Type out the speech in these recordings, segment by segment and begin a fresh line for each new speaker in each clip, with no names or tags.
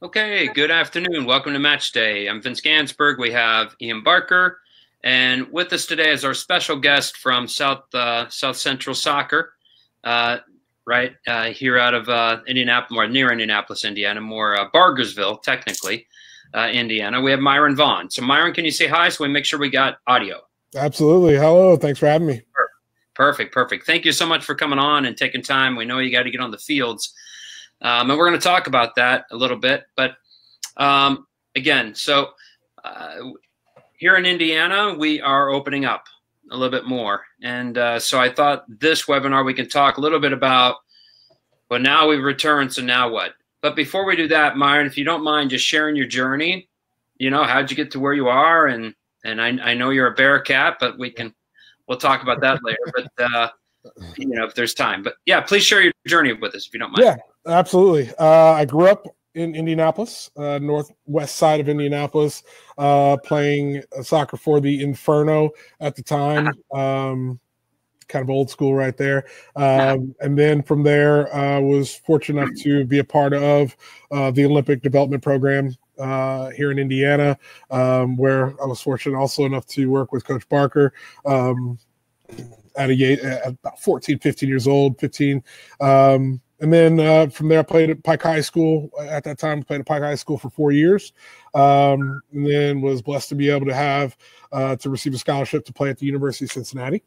Okay, good afternoon. Welcome to Match Day. I'm Vince Gansberg. We have Ian Barker, and with us today is our special guest from South Central Soccer, here out of Indianapolis, or near Indianapolis, Indiana, more Bargersville, technically, Indiana. We have Myron Vaughn. So, Myron, can you say hi so we make sure we got audio?
Absolutely. Hello. Thanks for having me.
Perfect. Thank you so much for coming on and taking time. We know you got to get on the fields. And we're going to talk about that a little bit. But again, here in Indiana, we are opening up a little bit more. And so I thought this webinar, we can talk a little bit about, well, now we've returned, so now what? But before we do that, Myron, if you don't mind just sharing your journey, how'd you get to where you are? And I know you're a Bearcat, but we'll talk about that later. But, if there's time. But, yeah, please share your journey with us if you don't mind.
Yeah. Absolutely. I grew up in Indianapolis, northwest side of Indianapolis, playing soccer for the Inferno at the time. Kind of old school right there. And then from there, I was fortunate enough to be a part of the Olympic development program here in Indiana, where I was fortunate also enough to work with Coach Barker at about 14, 15 years old, 15. And then from there, I played at Pike High School. At that time, played at Pike High School for 4 years, and then was blessed to be able to have to receive a scholarship to play at the University of Cincinnati.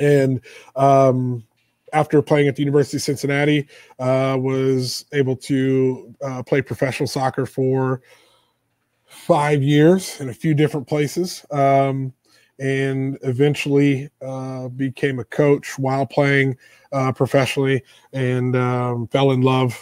And after playing at the University of Cincinnati, was able to play professional soccer for 5 years in a few different places. And eventually became a coach while playing professionally, and fell in love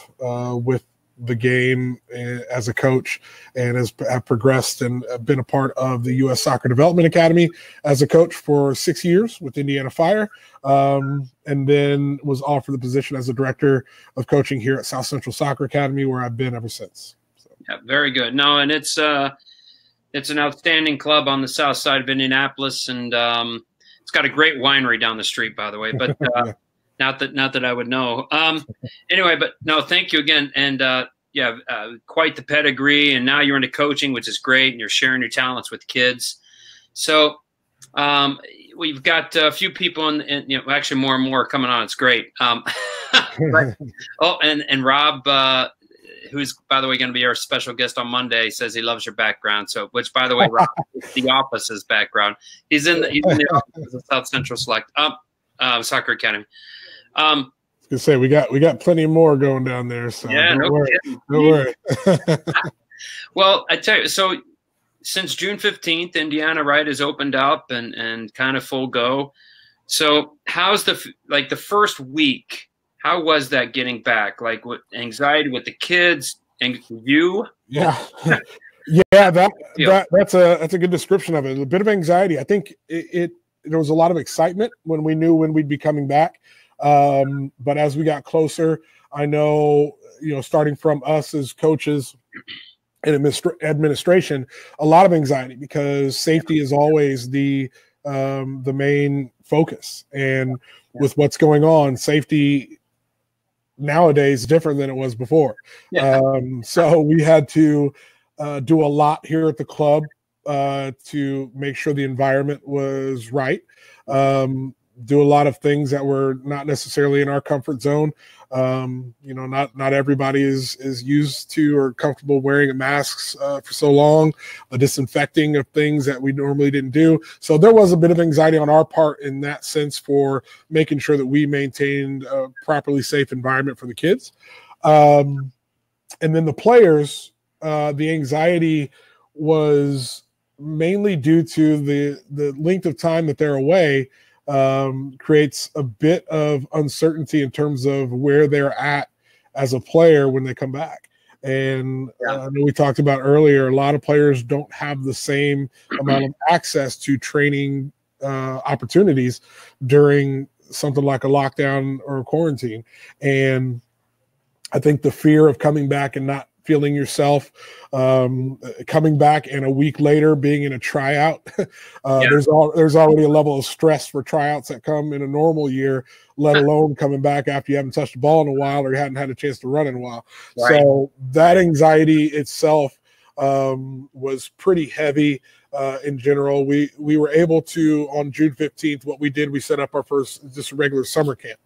with the game as a coach, and have progressed and been a part of the U.S. Soccer Development Academy as a coach for 6 years with Indiana Fire, and then was offered the position as a director of coaching here at South Central Soccer Academy, where I've been ever since. So.
Yeah, very good. No, and it's an outstanding club on the south side of Indianapolis, and it's got a great winery down the street, by the way. But not that I would know. Anyway, but no, thank you again, and quite the pedigree. And now you're into coaching, which is great, and you're sharing your talents with kids. So we've got a few people, and actually more and more coming on. It's great. And Rob. Who's, by the way, going to be our special guest on Monday, says he loves your background. So, which, by the way, Rob, is the office's background. He's in the office of South Central Select Soccer Academy.
I was gonna say we got plenty more going down there. So
yeah,
don't
no
worry.
Well, I tell you, so since June 15th, Indiana has opened up and kind of full go. So, how's the first week? How was that getting back? Like, with anxiety with the kids and you?
Yeah, yeah. That's a good description of it. A bit of anxiety. I think there was a lot of excitement when we knew when we'd be coming back. But as we got closer, I know, starting from us as coaches and administration, a lot of anxiety, because safety is always the main focus. And with what's going on, safety nowadays is different than it was before.
Yeah.
So we had to do a lot here at the club to make sure the environment was right. Do a lot of things that were not necessarily in our comfort zone. Not everybody is used to or comfortable wearing masks for so long, the disinfecting of things that we normally didn't do. So there was a bit of anxiety on our part in that sense for making sure that we maintained a properly safe environment for the kids. And then the players, the anxiety was mainly due to the length of time that they're away. Creates a bit of uncertainty in terms of where they're at as a player when they come back. And I know we talked about earlier, a lot of players don't have the same amount of access to training opportunities during something like a lockdown or a quarantine. And I think the fear of coming back and not feeling yourself, coming back and a week later being in a tryout. There's already a level of stress for tryouts that come in a normal year, let alone coming back after you haven't touched the ball in a while or you hadn't had a chance to run in a while. Right. So that anxiety itself was pretty heavy. In general, we were able to, on June 15th, what we did, we set up our first just regular summer camp.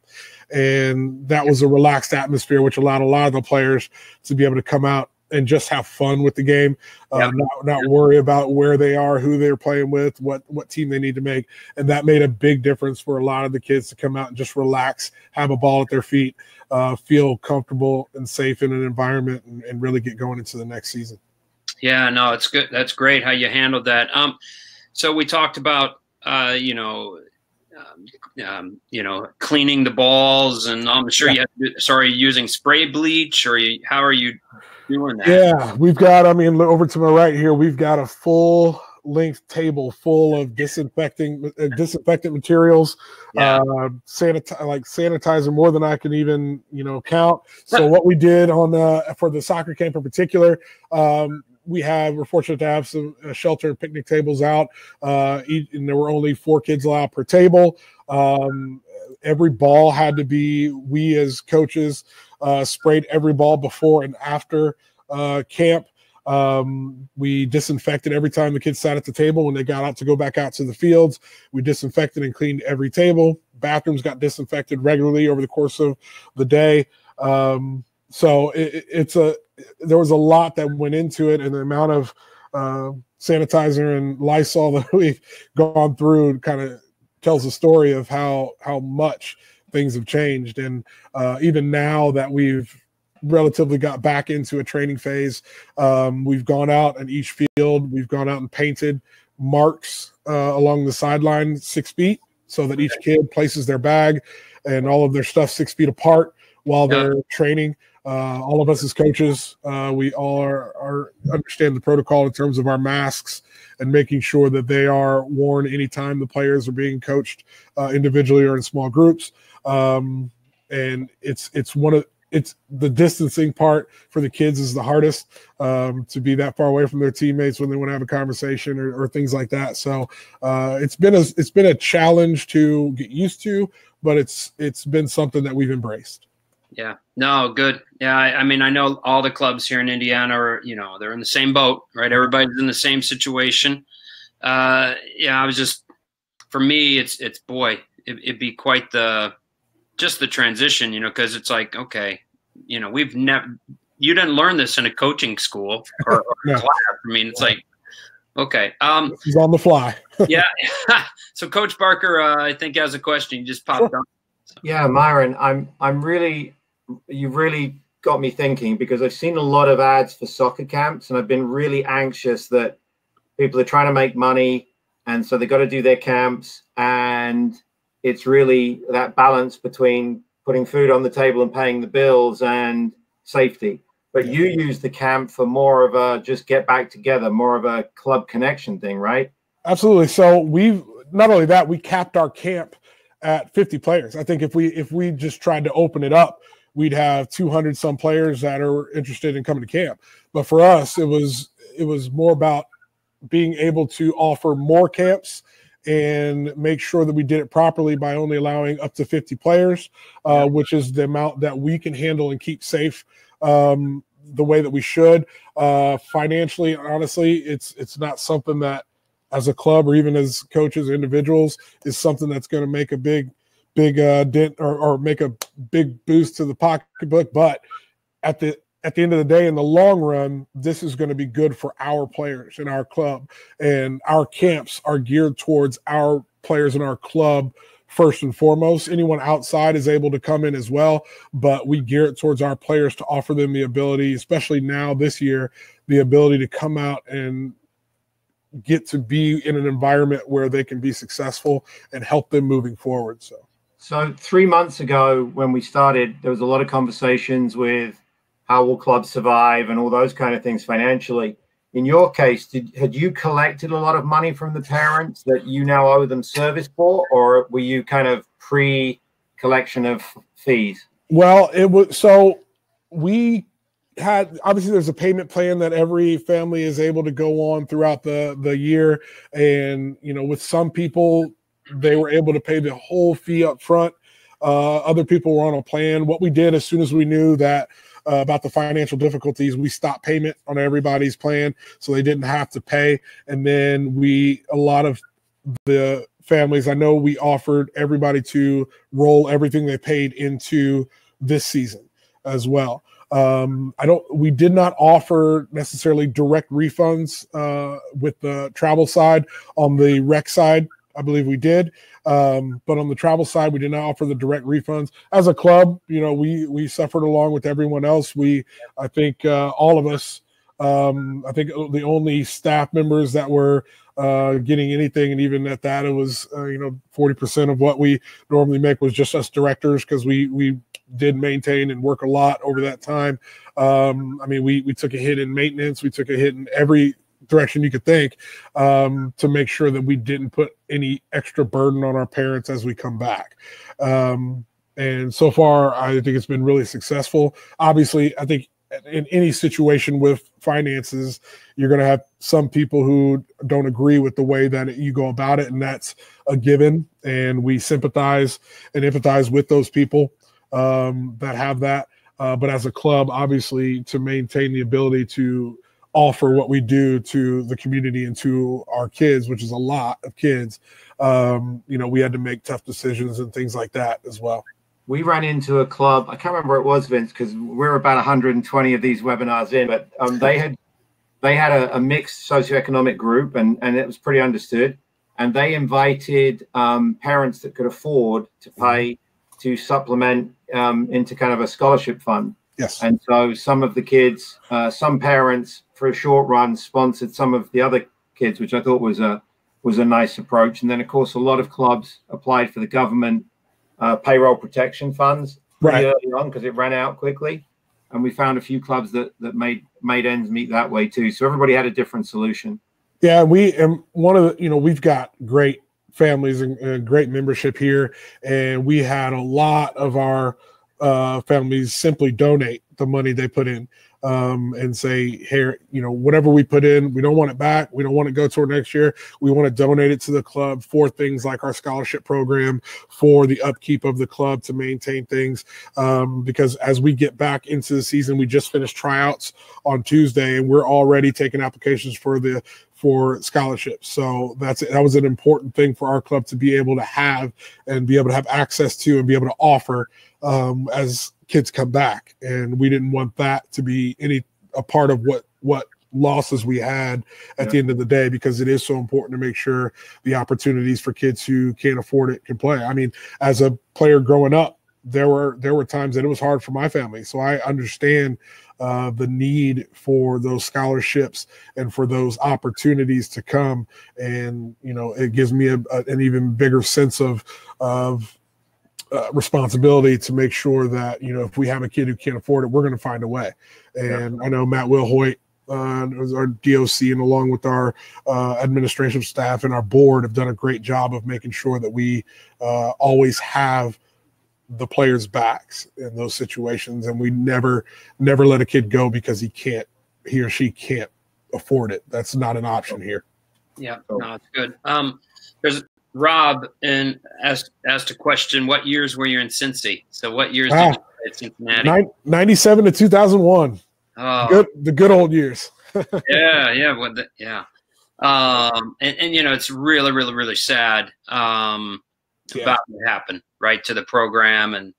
And that was a relaxed atmosphere, which allowed a lot of the players to be able to come out and just have fun with the game, not worry about where they are, who they're playing with, what team they need to make. And that made a big difference for a lot of the kids to come out and just relax, have a ball at their feet, feel comfortable and safe in an environment, and really get going into the next season. Yeah, no, it's good. That's great how you handled that. So we talked about, cleaning the balls, and I'm sure you have to, using spray bleach, or how are you doing that? Yeah, we've got, over to my right here, we've got a full length table full of disinfectant materials, sanitizer, more than I can even, count. So what we did for the soccer camp in particular, we're fortunate to have some shelter picnic tables out, and there were only 4 kids allowed per table. Every ball had to be, we as coaches sprayed every ball before and after camp. We disinfected every time the kids sat at the table. When they got out to go back out to the fields, we disinfected and cleaned every table. Bathrooms got disinfected regularly over the course of the day. So there was a lot that went into it, and the amount of sanitizer and Lysol that we've gone through kind of tells a story of how much things have changed. And even now that we've relatively got back into a training phase, we've gone out in each field, we've gone out and painted marks along the sideline 6 feet, so that each kid places their bag and all of their stuff 6 feet apart while they're training. All of us as coaches, we all understand the protocol in terms of our masks and making sure that they are worn anytime the players are being coached individually or in small groups. And it's the distancing part for the kids is the hardest, to be that far away from their teammates when they want to have a conversation or things like that. So it's been a challenge to get used to, but it's been something that we've embraced. Yeah, no, good. Yeah, I know all the clubs here in Indiana are, they're in the same boat, right? Everybody's in the same situation. I was just, for me, it'd be quite the transition, because it's like, okay, you didn't learn this in a coaching school or class. It's like, okay. He's on the fly. Yeah. So Coach Barker, I think has a question. You just popped up.
Yeah, Myron, you've really got me thinking, because I've seen a lot of ads for soccer camps, and I've been really anxious that people are trying to make money, and so they've got to do their camps, and it's really that balance between putting food on the table and paying the bills and safety. But you use the camp for more of a just get back together, more of a club connection thing, right? Absolutely. So not only that, we capped our camp at 50 players. I think if we just tried to open it up, we'd have 200 some players that are interested in coming to camp. But for us, it was more about being able to offer more camps and make sure that we did it properly by only allowing up to 50 players, which is the amount that we can handle and keep safe the way that we should. Financially, honestly, it's not something that as a club or even as coaches or individuals is something that's going to make a big dent or make a big boost to the pocketbook. But at the end of the day, in the long run, this is going to be good for our players in our club, and our camps are geared towards our players in our club first and foremost. Anyone outside is able to come in as well, but we gear it towards our players to offer them the ability, especially now this year, the ability to come out and get to be in an environment where they can be successful and help them moving forward. So 3 months ago when we started, there was a lot of conversations with how will clubs survive and all those kind of things financially. In your case, had you collected a lot of money from the parents that you now owe them service for, or were you kind of pre-collection of fees? Well, it was, so we
had, obviously there's a payment plan that every family is able to go on throughout the year. And, you know, with some people, they were able to pay the whole fee up front. Other people were on a plan. What we did as soon as we knew that about the financial difficulties, we stopped payment on everybody's plan so they didn't have to pay. And then a lot of the families, I know we offered everybody to roll everything they paid into this season as well. We did not offer necessarily direct refunds with the travel side. On the rec side, I believe we did. But on the travel side, we did not offer the direct refunds. As a club, you know, we suffered along with everyone else. I think all of us, I think the only staff members that were getting anything, and even at that, it was 40% of what we normally make was just us directors, because we did maintain and work a lot over that time. I mean, we took a hit in maintenance, we took a hit in every direction you could think, to make sure that we didn't put any extra burden on our parents as we come back. And so far, I think it's been really successful. Obviously, I think in any situation with finances, you're going to have some people who don't agree with the way that you go about it, and that's a given. And we sympathize and empathize with those people that have that. But as a club, obviously, to maintain the ability to offer what we do to the community and to our kids, which is a lot of kids, we had to make tough decisions and things like that as well.
We ran into a club, I can't remember where it was, Vince, because we're about 120 of these webinars in, but they had a mixed socioeconomic group, and it was pretty understood. And they invited parents that could afford to pay to supplement into kind of a scholarship fund.
Yes.
And so some of the kids, some parents for a short run sponsored some of the other kids, which I thought was a nice approach. And then, of course, a lot of clubs applied for the government payroll protection funds pretty early on, because it ran out quickly. And we found a few clubs that made ends meet that way too. So everybody had a different solution. Yeah,
we've got great families and great membership here, and we had a lot of our families simply donate the money they put in, and say, here, whatever we put in, we don't want it back. We don't want to go toward next year. We want to donate it to the club for things like our scholarship program, for the upkeep of the club, to maintain things. Because as we get back into the season, we just finished tryouts on Tuesday, and we're already taking applications for scholarships. So that was an important thing for our club to be able to have, and be able to have access to, and be able to offer as kids come back. And we didn't want that to be a part of what losses we had at the end of the day, because it is so important to make sure the opportunities for kids who can't afford it can play. I mean, as a player growing up, there were times that it was hard for my family. So I understand the need for those scholarships and for those opportunities to come. And, it gives me an even bigger sense of responsibility to make sure that, if we have a kid who can't afford it, we're going to find a way. And I know Matt Wilhoit, our DOC, and along with our administrative staff and our board, have done a great job of making sure that we always have the players' backs in those situations, and we never let a kid go because he or she can't afford it. That's not an option here.
Yeah, no, it's good. There's Rob asked a question. What years were you in Cincy? So what years did you play at Cincinnati? 97
to 2001.
Oh,
the good old years.
yeah. And it's really, really, really sad about what happened, right, to the program. And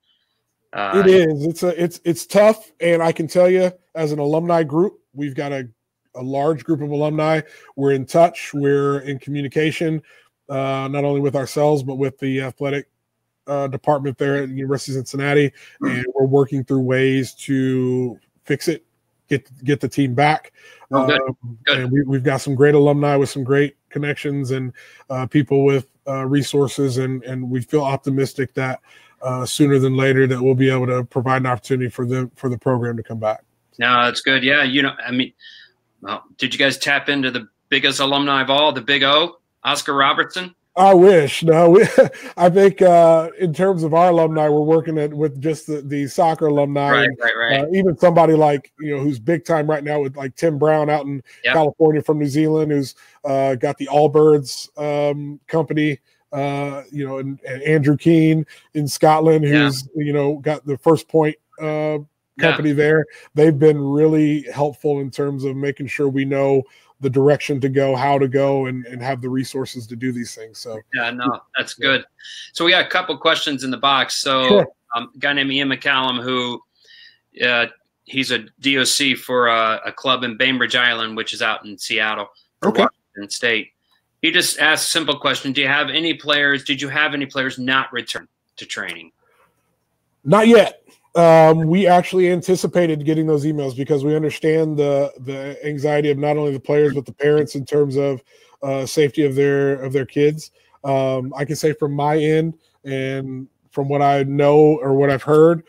it is. It's tough. And I can tell you, as an alumni group, we've got a large group of alumni. We're in touch. We're in communication, not only with ourselves, but with the athletic department there at the University of Cincinnati. And we're working through ways to fix it, get the team back.
Good.
And we've got some great alumni with some great connections and people with resources. And we feel optimistic that sooner than later that we'll be able to provide an opportunity for the program to come back.
No, that's good. Yeah. Well, did you guys tap into the biggest alumni of all, the Big O, Oscar Robertson?
I wish. No, I think in terms of our alumni, we're working with just the soccer alumni.
Right,
and,
right.
Even somebody like, who's big time right now with like Tim Brown out in California from New Zealand, who's got the Allbirds company, and Andrew Keane in Scotland, who's, got the First Point company there. They've been really helpful in terms of making sure we know the direction to go, how to go, and have the resources to do these things. So
that's good. So we got a couple questions in the box. So
sure.
A guy named Ian McCallum, who he's a DOC for a club in Bainbridge Island, which is out in Seattle for Washington State. He just asked a simple question: Did you have any players not return to training?
Not yet. We actually anticipated getting those emails because we understand the anxiety of not only the players but the parents in terms of safety of their kids. I can say from my end and from what I know or what I've heard,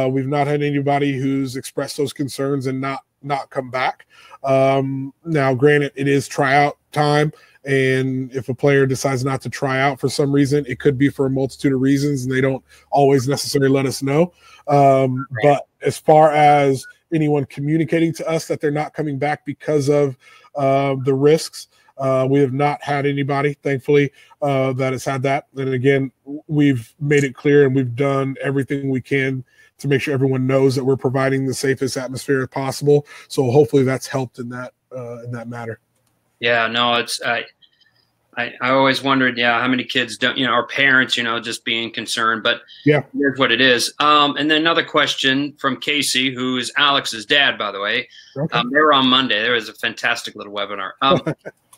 we've not had anybody who's expressed those concerns and not come back. Now, granted, it is tryout time. And if a player decides not to try out for some reason, it could be for a multitude of reasons, and they don't always necessarily let us know. But as far as anyone communicating to us that they're not coming back because of the risks, we have not had anybody, thankfully, that has had that. And again, we've made it clear and we've done everything we can to make sure everyone knows that we're providing the safest atmosphere possible. So hopefully that's helped in that matter.
Yeah, no, it's I always wondered, how many kids don't, our parents, just being concerned, but here's what it is. And then another question from Casey, who's Alex's dad, by the way.
Okay.
They were on Monday. There was a fantastic little webinar.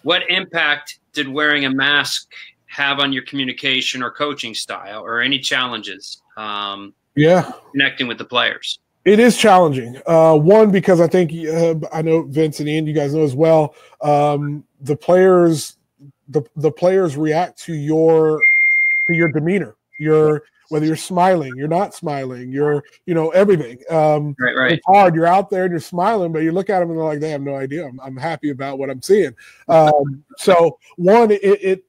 What impact did wearing a mask have on your communication or coaching style, or any challenges? Connecting with the players.
It is challenging. One, because I think I know Vince and Ian, you guys know as well. The players react to your demeanor. Whether you're smiling, you're not smiling, you're everything.
Right.
It's hard. You're out there and you're smiling, but you look at them and they're like, they have no idea. I'm happy about what I'm seeing. So one, it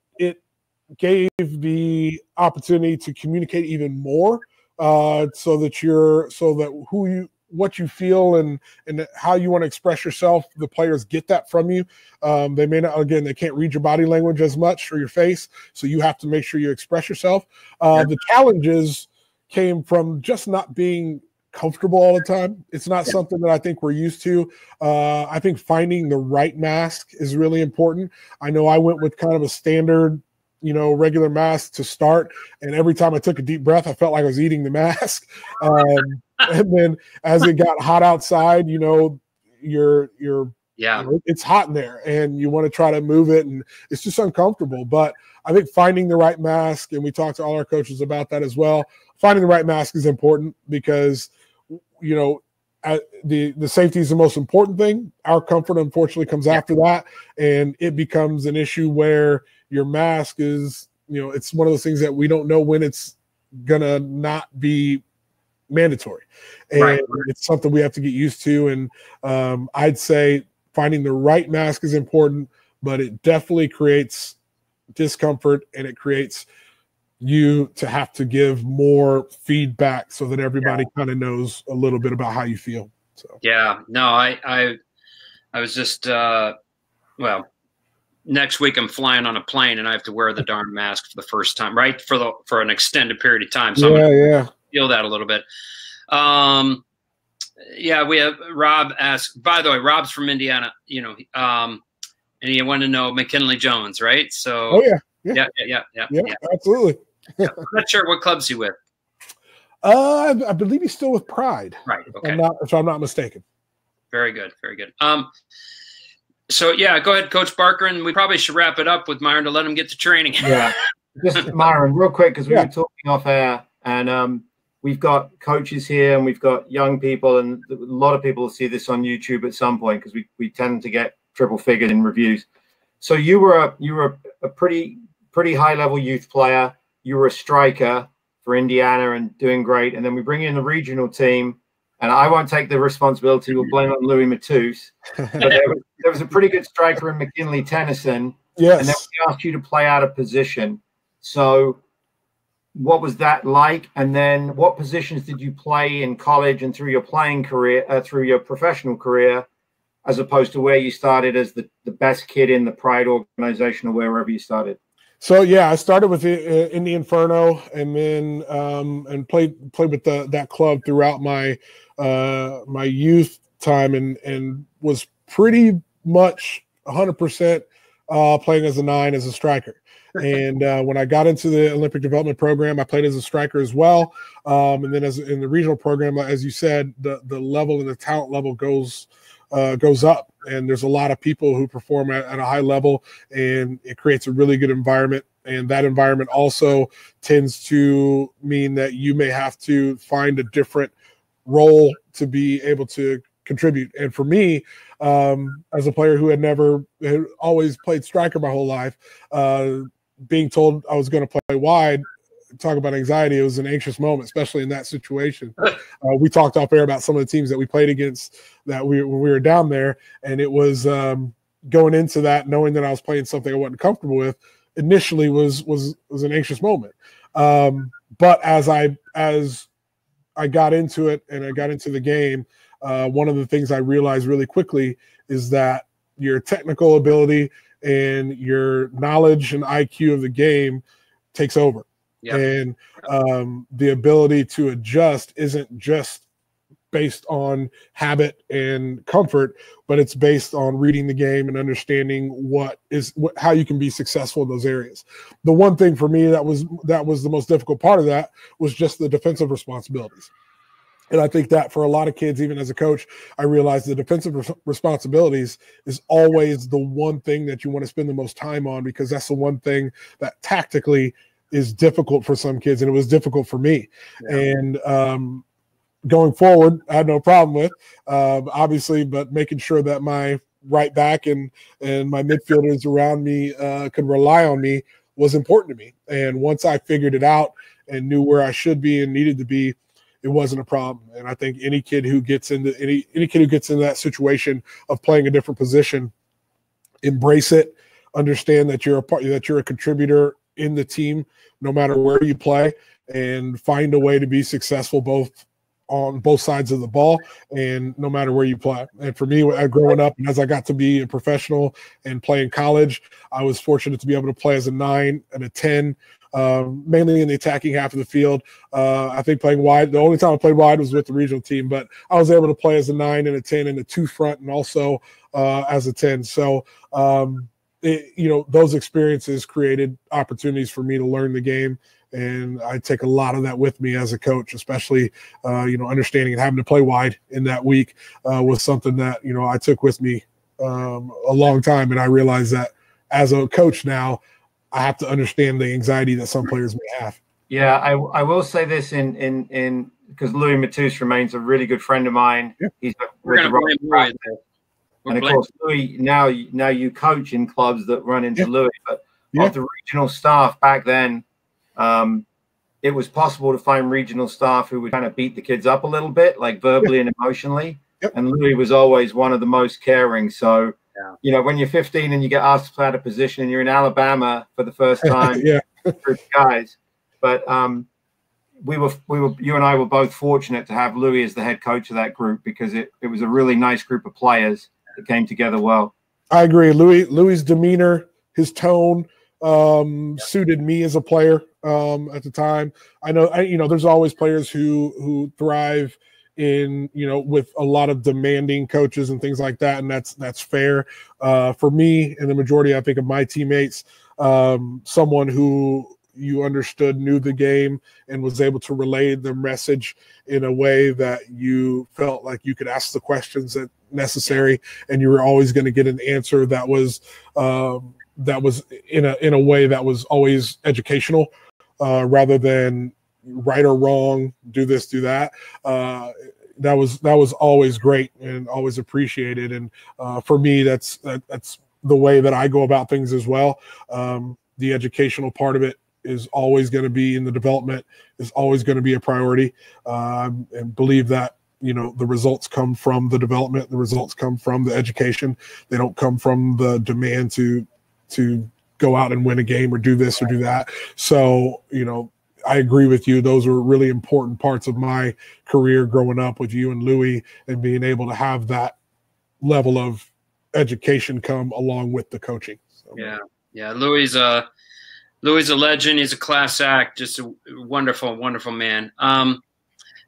gave the opportunity to communicate even more. So that what you feel and how you want to express yourself, the players get that from you. They may not, again, they can't read your body language as much or your face, so you have to make sure you express yourself. The challenges came from just not being comfortable all the time. It's not something that I think we're used to. I think finding the right mask is really important. I know I went with kind of a standard regular mask to start. And every time I took a deep breath, I felt like I was eating the mask. And then as it got hot outside, it's hot in there and you want to try to move it and it's just uncomfortable. But I think finding the right mask, and we talked to all our coaches about that as well, finding the right mask is important because, the safety is the most important thing. Our comfort, unfortunately, comes after that. And it becomes an issue where your mask is, it's one of those things that we don't know when it's going to not be mandatory. And it's something we have to get used to. And I'd say finding the right mask is important, but it definitely creates discomfort and it creates you to have to give more feedback so that everybody kind of knows a little bit about how you feel. So
I was just next week I'm flying on a plane and I have to wear the darn mask for the first time, right? For an extended period of time. So I'm gonna feel that a little bit. We have Rob asked, by the way, Rob's from Indiana, and he wanted to know McKinley Jones, right? So yeah,
absolutely.
I'm not sure what club's he with.
I believe he's still with Pride.
Right. Okay.
If I'm not mistaken.
Very good. Very good. So go ahead, Coach Barker, and we probably should wrap it up with Myron to let him get to training.
Just Myron, real quick, because we were talking off air, and we've got coaches here, and we've got young people, and a lot of people will see this on YouTube at some point because we tend to get triple figured in reviews. So you were a pretty high level youth player. You were a striker for Indiana and doing great, and then we bring you in the regional team. And I won't take the responsibility. We'll blame it on Louie Mateus. But there was a pretty good striker in McKinley Tennyson.
Yes.
And then we asked you to play out of position. So what was that like? And then what positions did you play in college and through your playing career, through your professional career, as opposed to where you started as the best kid in the Pride organization or wherever you started?
So yeah, I started with in the Inferno, and then and played with that club throughout my my youth time, and was pretty much 100% playing as a 9, as a striker. And when I got into the Olympic development program, I played as a striker as well. And then as in the regional program, as you said, the level and the talent level goes up, and there's a lot of people who perform at a high level, and it creates a really good environment. And that environment also tends to mean that you may have to find a different role to be able to contribute. And for me, as a player who had always played striker my whole life, being told I was going to play wide, talk about anxiety, it was an anxious moment, especially in that situation. We talked off air about some of the teams that we played against when we were down there, and it was going into that, knowing that I was playing something I wasn't comfortable with, initially was an anxious moment. But as I got into it and I got into the game, one of the things I realized really quickly is that your technical ability and your knowledge and IQ of the game takes over. Yep. And the ability to adjust isn't just based on habit and comfort, but it's based on reading the game and understanding how you can be successful in those areas. The one thing for me that was the most difficult part of that was just the defensive responsibilities. And I think that for a lot of kids, even as a coach, I realized the defensive responsibilities is always the one thing that you want to spend the most time on, because that's the one thing that tactically is difficult for some kids, and it was difficult for me. Yeah. And going forward, I had no problem with, obviously, but making sure that my right back and my midfielders around me could rely on me was important to me. And once I figured it out and knew where I should be and needed to be, it wasn't a problem. And I think any kid who gets into any kid who gets into that situation of playing a different position, embrace it, understand that you're a contributor in the team, no matter where you play, and find a way to be successful on both sides of the ball, and no matter where you play. And for me, growing up, and as I got to be a professional and play in college, I was fortunate to be able to play as a 9 and a 10, mainly in the attacking half of the field. I think playing wide, the only time I played wide was with the regional team, but I was able to play as a 9 and a 10 and a 2 front, and also as a 10. So, those experiences created opportunities for me to learn the game. And I take a lot of that with me as a coach, especially, understanding and having to play wide in that week was something that, I took with me a long time. And I realized that as a coach now, I have to understand the anxiety that some players may have.
Yeah, I will say this in because Louie Mateus remains a really good friend of mine. Yeah. He's and of course, Louie, now you coach in clubs that run into Louie, but of the regional staff back then, it was possible to find regional staff who would kind of beat the kids up a little bit, like verbally and emotionally. Yep. And Louie was always one of the most caring. So, when you're 15 and you get asked to play out of position and you're in Alabama for the first time, group of guys. But you and I were both fortunate to have Louie as the head coach of that group, because it was a really nice group of players that came together well.
I agree. Louie's demeanor, his tone, suited me as a player at the time. I know, there's always players who thrive in, with a lot of demanding coaches and things like that, and that's fair. For me, and the majority, I think, of my teammates, someone who you understood, knew the game, and was able to relay the message in a way that you felt like you could ask the questions that necessary, and you were always going to get an answer that was in a way that was always educational, rather than right or wrong, do this, do that. That was always great and always appreciated. And for me, that's the way that I go about things as well. The educational part of it is always going to be in the development, is always going to be a priority, and believe that, the results come from the development, the results come from the education. They don't come from the demand to go out and win a game or do this or do that. So, you know, I agree with you. Those were really important parts of my career growing up with you and Louie, and being able to have that level of education come along with the coaching. So.
Yeah. Louie's a legend. He's a class act. Just a wonderful, wonderful man.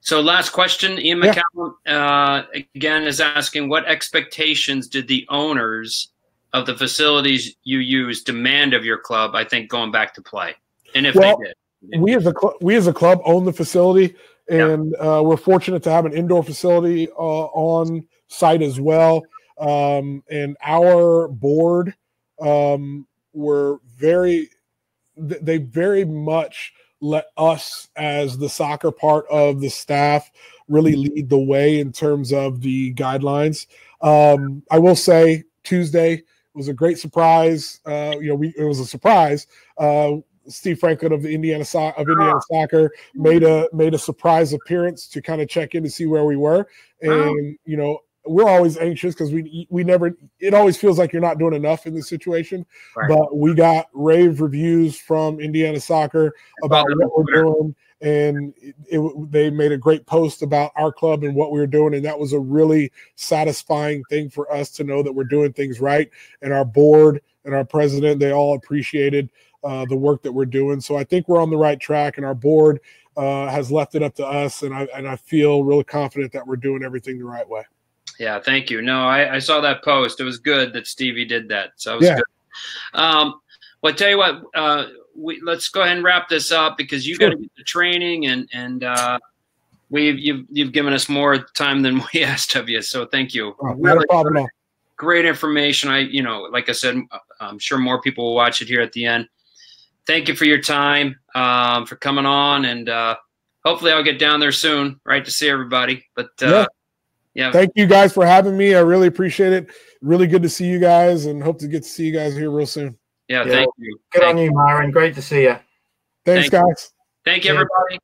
So last question, Ian McCallum again is asking, what expectations did the owners of the facilities you use demand of your club? I think going back to play, and if they did.
We as a club own the facility, and we're fortunate to have an indoor facility on site as well. And our board they very much let us, as the soccer part of the staff, really lead the way in terms of the guidelines. I will say Tuesday was a great surprise. It was a surprise. Steve Franklin of the Indiana Soccer made a surprise appearance to kind of check in to see where we were, and you know, we're always anxious because we never. It always feels like you're not doing enough in this situation. Right. But we got rave reviews from Indiana Soccer about what we're doing, and they made a great post about our club and what we were doing, and that was a really satisfying thing for us to know that we're doing things right. And our board and our president, they all appreciated the work that we're doing. So I think we're on the right track, and our board has left it up to us, and I feel really confident that we're doing everything the right way.
Yeah, thank you. No, I saw that post. It was good that Stevie did that. So it was good. Well, I tell you what, let's go ahead and wrap this up, because you got to get the training, and you've given us more time than we asked of you. So thank you.
Not a problem.
Great information. Like I said, I'm sure more people will watch it here at the end. Thank you for your time, for coming on, and hopefully I'll get down there soon, right, to see everybody. But yeah.
Thank you guys for having me. I really appreciate it. Really good to see you guys, and hope to get to see you guys here real soon.
Yeah, thank you.
Good on you, Myron. Great to see you.
Thanks, guys.
Thank you, everybody.